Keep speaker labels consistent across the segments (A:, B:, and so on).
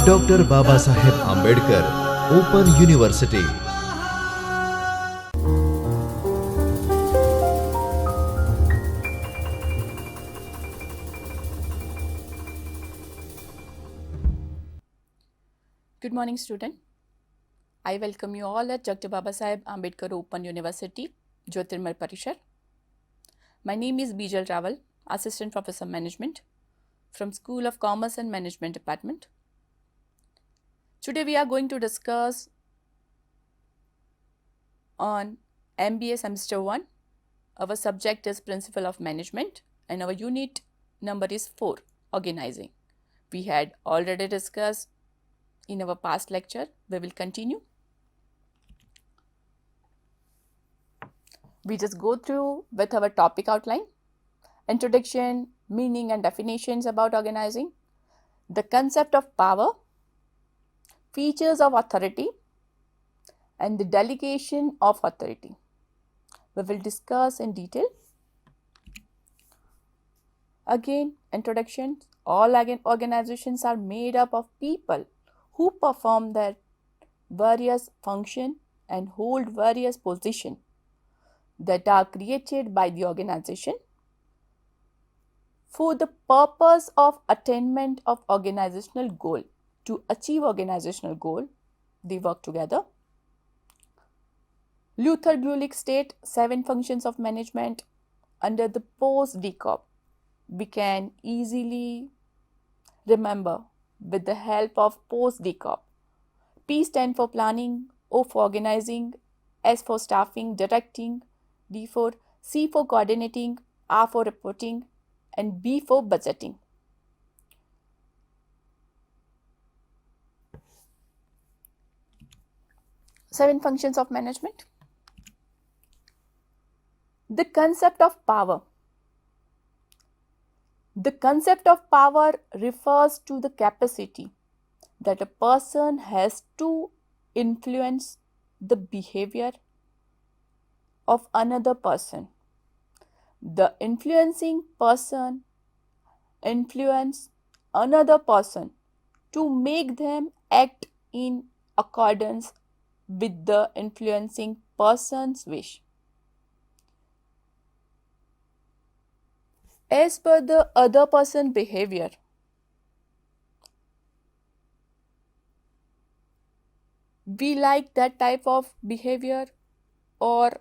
A: Doctor Baba Saheb Ambedkar open university.
B: Good morning, student. I welcome you all at Dr. Baba Saheb Ambedkar Open University, Jyotirmay Parishar. My name is Bijal Rawal, Assistant Professor Management from School of Commerce and Management Department. Today we are going to discuss on MBA Semester 1. Our subject is Principle of Management and our unit number is 4, Organizing. We had already discussed in our past lecture. We will continue. We just go through with our topic outline, introduction, meaning and definitions about organizing, the concept of power, features of authority, and the delegation of authority. We will discuss in detail. Again, introduction. All organizations are made up of people who perform their various functions and hold various positions that are created by the organization for the purpose of attainment of organizational goal. To achieve organizational goal, they work together. Luther Gulick state 7 functions of management under the post DCOP. We can easily remember with the help of post DCOP. P stand for planning, O for organizing, S for staffing, directing, D for C for coordinating, R for reporting, and B for budgeting. Seven functions of management. The concept of power. The concept of power refers to the capacity that a person has to influence the behavior of another person. The influencing person influence another person to make them act in accordance with the influencing person's wish. As per the other person's behavior, we like that type of behavior or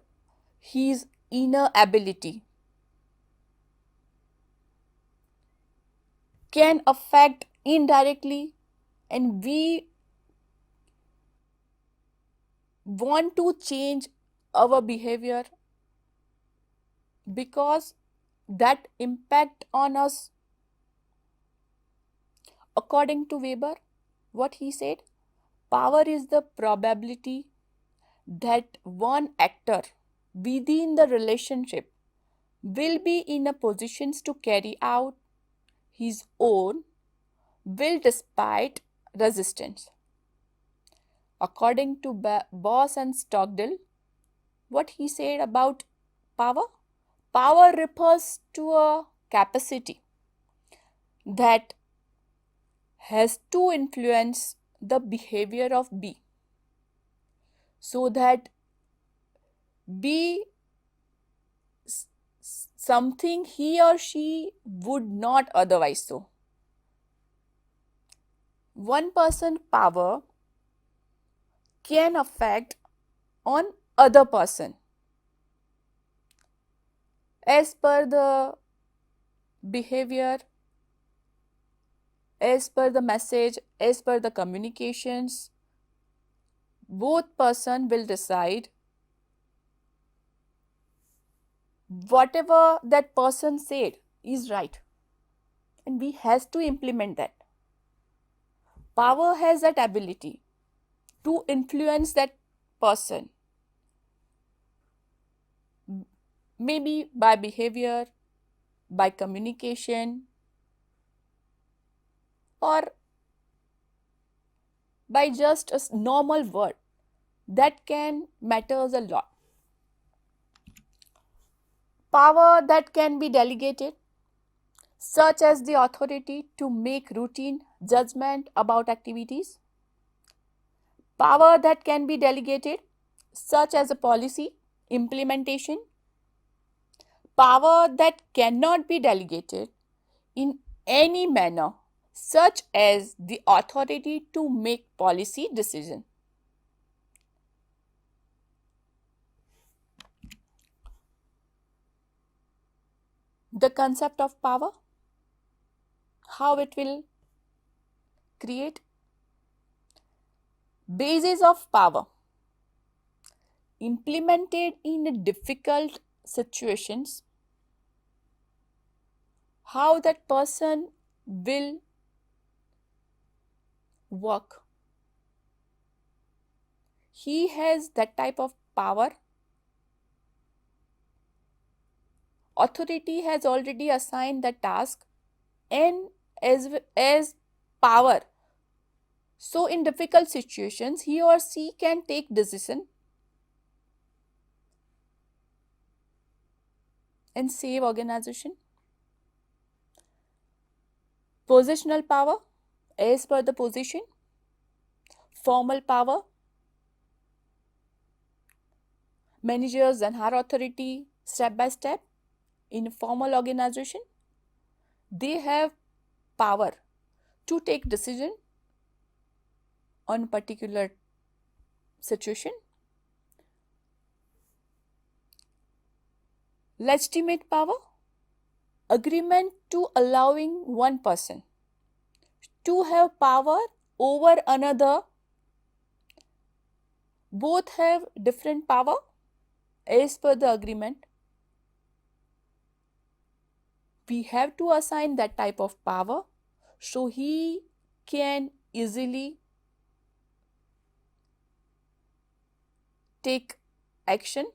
B: his inner ability can affect indirectly, and we want to change our behavior because that impact on us. According to Weber, what he said, power is the probability that one actor within the relationship will be in a position to carry out his own will despite resistance. According to Boss and Stockdale, what he said about power? Power refers to a capacity that has to influence the behavior of B so that B something he or she would not otherwise so. One person's power can affect on other person as per the behavior, as per the message, as per the communications. Both person will decide whatever that person said is right, and we has to implement that. Power has that ability to influence that person, maybe by behavior, by communication, or by just a normal word. That can matters a lot. Power that can be delegated. such as the authority to make routine judgment about activities, power that can be delegated, such as a policy implementation, power that cannot be delegated in any manner, such as the authority to make policy decision. The concept of power, how it will create basis of power implemented in difficult situations, how that person will work. He has that type of power. Authority has already assigned the task and as power. So in difficult situations, he or she can take decision and save organization. Positional power, as per the position. Formal power, managers and higher authority step by step. In a formal organization, they have power to take decision on a particular situation. Legitimate power, agreement to allowing one person to have power over another. Both have different power as per the agreement. We have to assign that type of power so he can easily take action.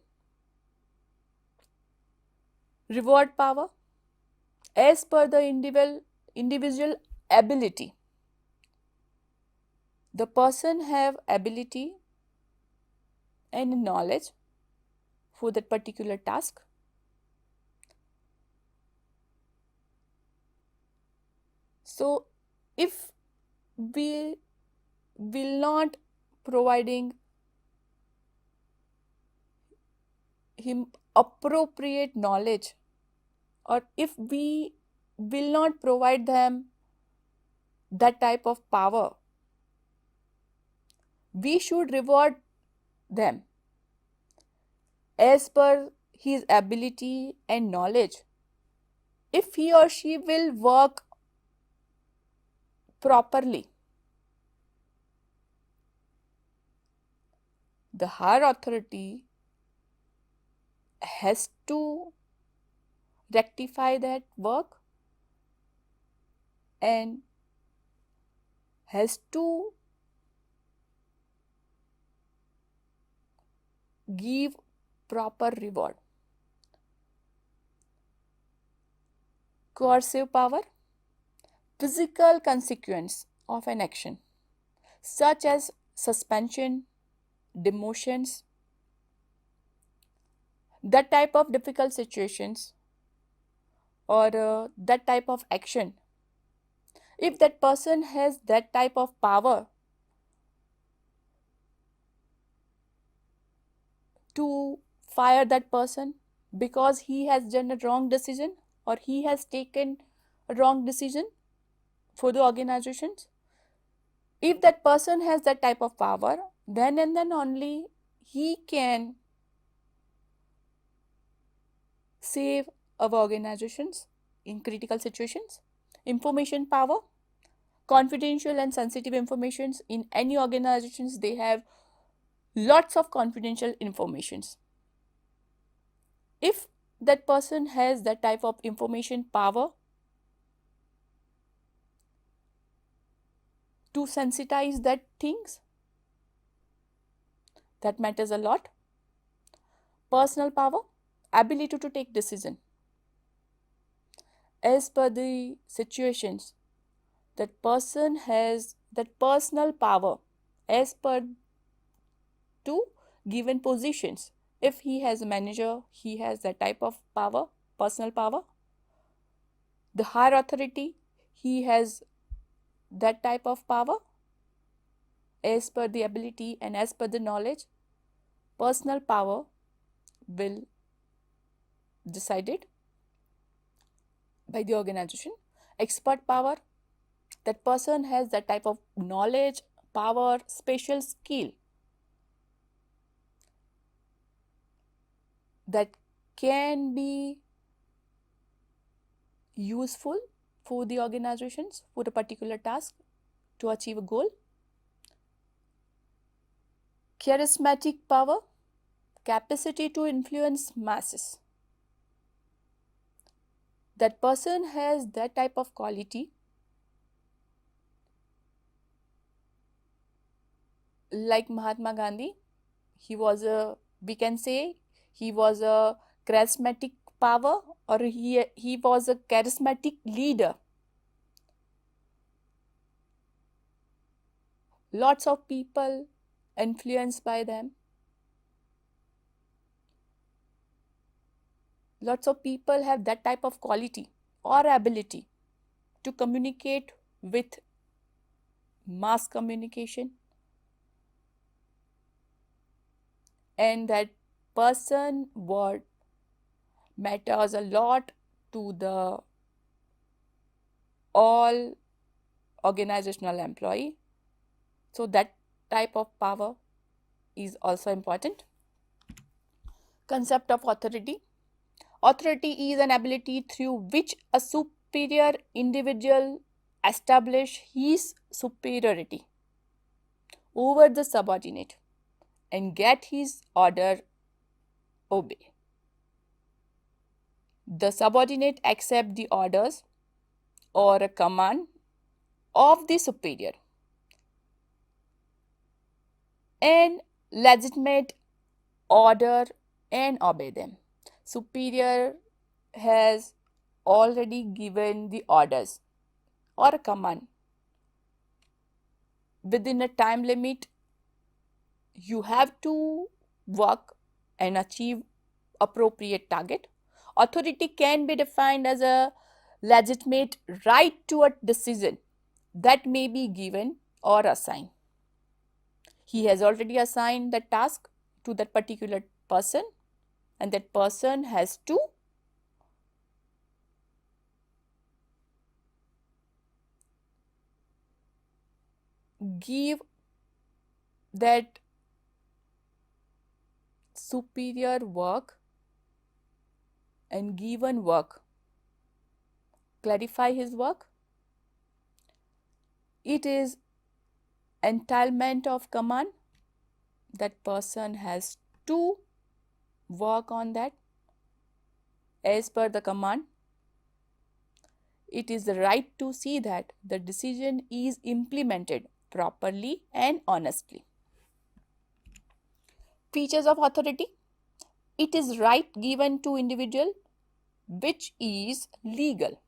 B: Reward power, as per the individual ability. The person have ability and knowledge for that particular task. So if we will not providing him appropriate knowledge, or if we will not provide them that type of power, we should reward them as per his ability and knowledge. If he or she will work properly, the higher authority has to rectify that work and has to give proper reward. Coercive power, physical consequence of an action, such as suspension, demotions, that type of difficult situations or that type of action. If that person has that type of power to fire that person because he has done a wrong decision or he has taken a wrong decision for the organizations, if that person has that type of power, then and then only he can save our organizations in critical situations. Information power, confidential and sensitive informations. In any organizations, they have lots of confidential informations. If that person has that type of information power to sensitize that things, that matters a lot. Personal power, ability to take decision as per the situations. That person has that personal power as per to given positions. If he has a manager, he has that type of power, personal power. The higher authority, he has that type of power as per the ability and as per the knowledge. Personal power will decided by the organization. Expert power, that person has that type of knowledge, power, special skill that can be useful for the organizations for a particular task to achieve a goal. Charismatic power, capacity to influence masses. That person has that type of quality, like Mahatma Gandhi. We can say he was a charismatic power, or he was a charismatic leader. Lots of people influenced by them. Lots of people have that type of quality or ability to communicate with mass communication, and that person word matters a lot to the all organizational employee. So that type of power is also important. Concept of authority. Authority is an ability through which a superior individual establish his superiority over the subordinate and get his order obey. The subordinate accept the orders or a command of the superior and legitimate order and obey them. Superior has already given the orders or a command. Within a time limit, you have to work and achieve appropriate target. Authority can be defined as a legitimate right to a decision that may be given or assigned. He has already assigned the task to that particular person, and that person has to give that superior work and given work, clarify his work. It is entitlement of command. That person has to work on that as per the command. It is the right to see that the decision is implemented properly and honestly. Features of authority. It is right given to individual which is legal.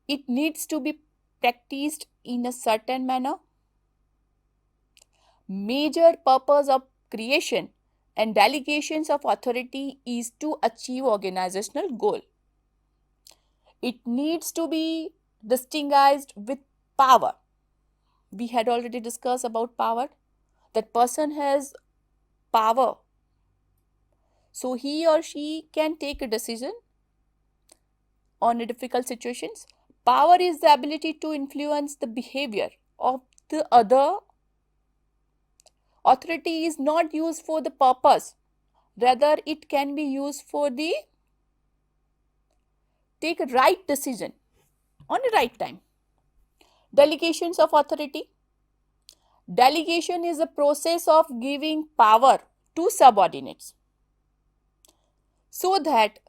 B: It needs to be practiced in a certain manner. Major purpose of creation and delegations of authority is to achieve organizational goal. It needs to be distinguished with power. We had already discussed about power. That person has power, so he or she can take a decision on a difficult situations. Power is the ability to influence the behavior of the other. Authority is not used for the purpose, rather it can be used for the take a right decision on the right time. Delegations of authority. Delegation is a process of giving power to subordinates so that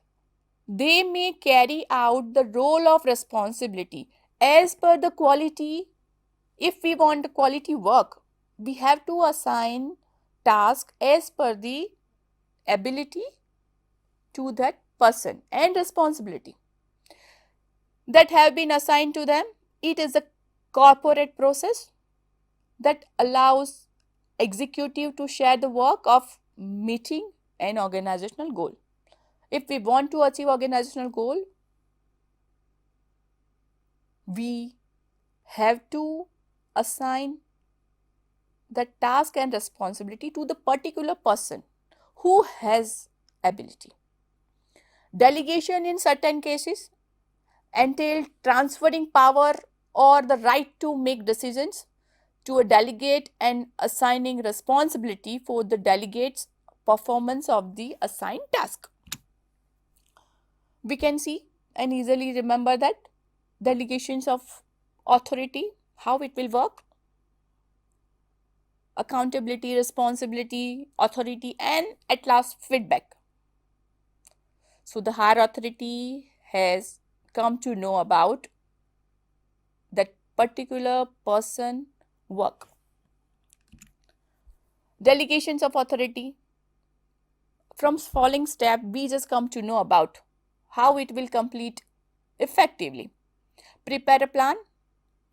B: they may carry out the role of responsibility as per the quality. If we want quality work, we have to assign task as per the ability to that person and responsibility that have been assigned to them. It is a corporate process that allows executive to share the work of meeting an organizational goal. If we want to achieve organizational goal, we have to assign the task and responsibility to the particular person who has ability. Delegation in certain cases entail transferring power or the right to make decisions to a delegate and assigning responsibility for the delegate's performance of the assigned task. We can see and easily remember that delegations of authority, how it will work: accountability, responsibility, authority, and at last feedback. So the higher authority has come to know about that particular person work. Delegations of authority. From following step, we just come to know about how it will complete effectively. Prepare a plan.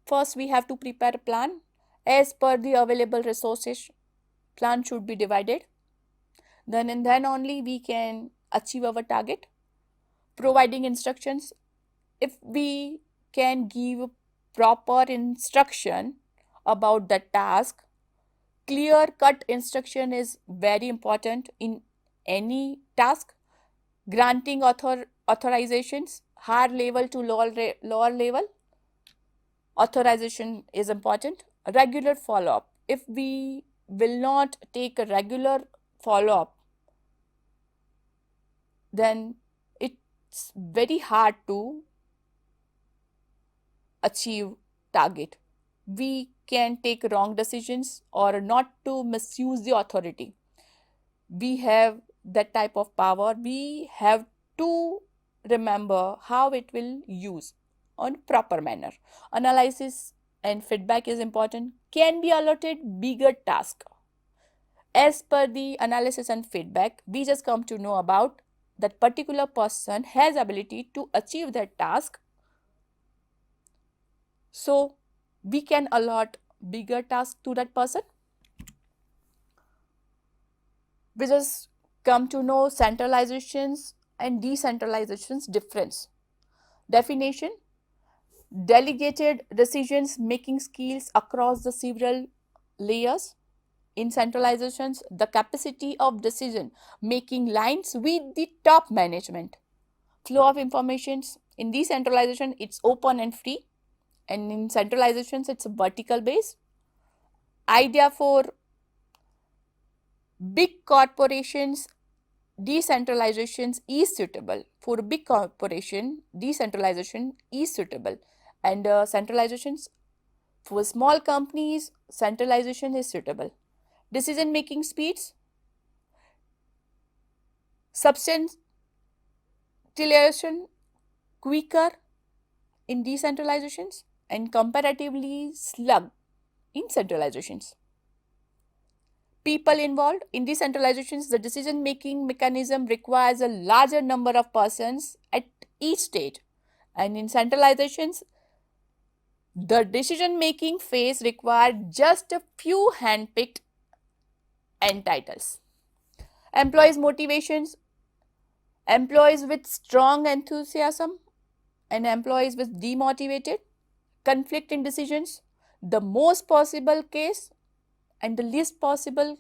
B: First, we have to prepare a plan as per the available resources. Plan should be divided. Then and then only we can achieve our target. Providing instructions. If we can give proper instruction about the task, clear cut instruction is very important in any task. Granting authorizations, higher level to lower level. Authorization is important. Regular follow-up. If we will not take a regular follow-up, then it's very hard to achieve target. We can take wrong decisions or not to misuse the authority. We have that type of power. We have to remember how it will use on proper manner. Analysis and feedback is important. Can be allotted bigger task. As per the analysis and feedback, we just come to know about that particular person has ability to achieve that task. So we can allot bigger task to that person. We just come to know centralizations and decentralizations difference. Definition: delegated decisions making skills across the several layers. In centralizations, the capacity of decision making lines with the top management. Flow of informations. In decentralization, it's open and free, and in centralizations, it's a vertical base. Idea for big corporations, decentralizations is suitable. For big corporation, decentralization is suitable, and centralizations for small companies, centralization is suitable. Decision making speeds, substantiation quicker in decentralizations and comparatively slug in centralizations. People involved. In decentralizations, the decision making mechanism requires a larger number of persons at each stage, and in centralizations, the decision making phase required just a few handpicked entitles. Employees' motivations. Employees with strong enthusiasm and employees with demotivated. Conflict in decisions. The most possible case and the least possible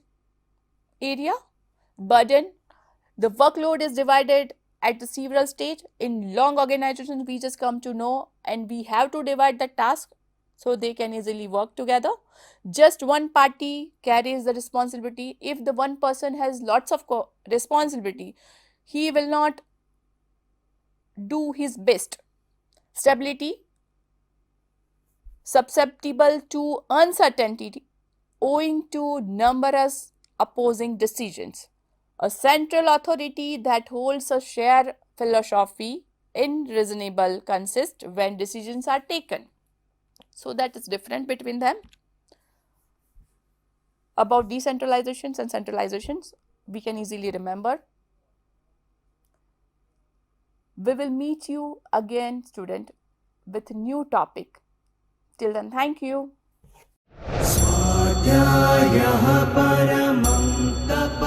B: area. Burden. The workload is divided at the several stage. In long organizations, we just come to know and we have to divide the task so they can easily work together. Just one party carries the responsibility. If the one person has lots of responsibility, he will not do his best. Stability. Susceptible to uncertainty owing to numerous opposing decisions. A central authority that holds a shared philosophy in reasonable consist when decisions are taken. So that is different between them. About decentralizations and centralizations, we can easily remember. We will meet you again, student, with a new topic. Till then, thank you.
C: स्वाध्यायः परमं तप